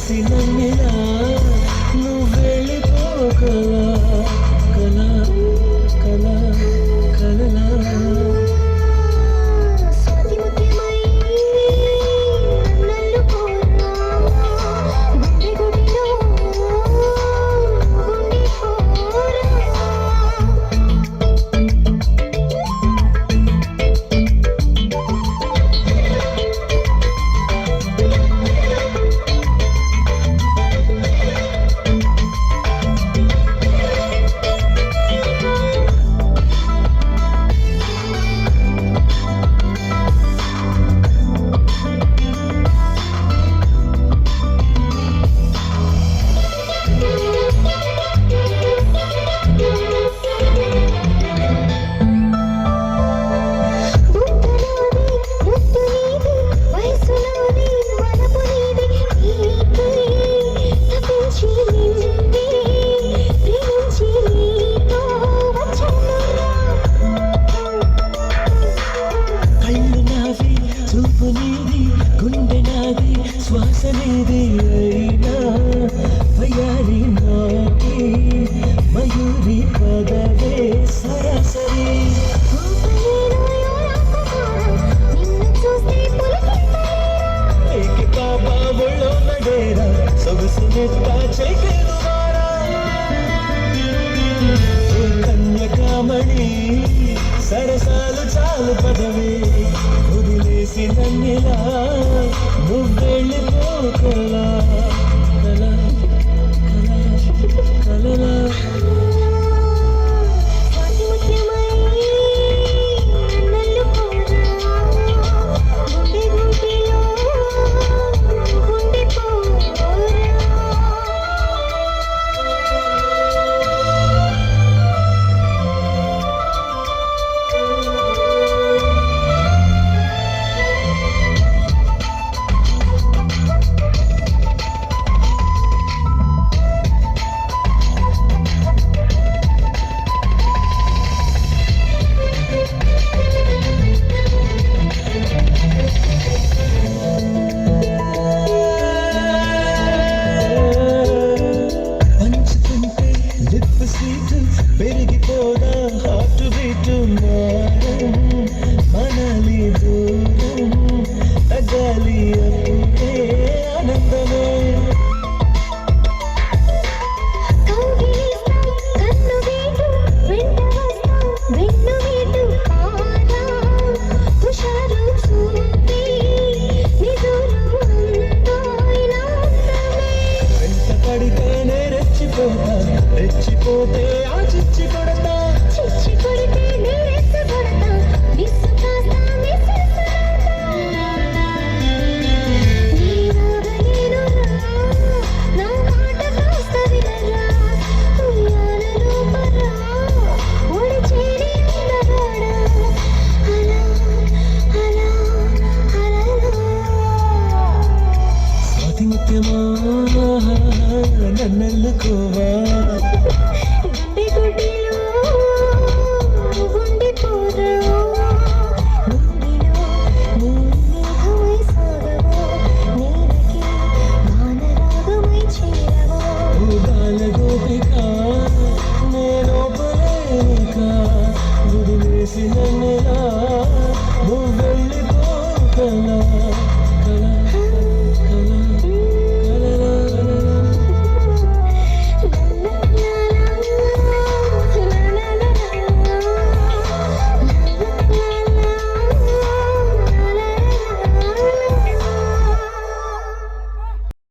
వదిలేసి నన్నిలా నువ్వు వెళ్ళిపోకలా కలా కలా కలలా గుండె నాది శ్వాస నీది అయినా వయారి నాటి మయూరి పదవే సరాసరి ఏకి బాబా ఒళ్ళో నడేరా సొగసు నెత్త చెకెను వారా కన్యకామణి సరసాలు చాలు పదవే వదిలేసి నన్నిలా నువ్వు వెళ్ళిపోకలా కలా కలా కలలా పెరిగిపోదా హార్ట్ బీట్ మనలి దూరం తగాలి అంటే ఆనందమే వెంట పడితేనే రెచ్చిపోతా రెచ్చిపోతే చిచ్చి కొడతా చిచ్చి కొడితే నేరెత్త కొడతా మిస్సు కాస్తా మిస్సు నా మాట కాస్త వినరా ఉయ్యాలలో పరా ఓడి చేరి అందగాడా అలా అలా అలా స్వాతి ముత్యమా నన్నెల్లుకోవా వదిలేసి నన్నిలా నువ్వు వెళ్ళిపోకలా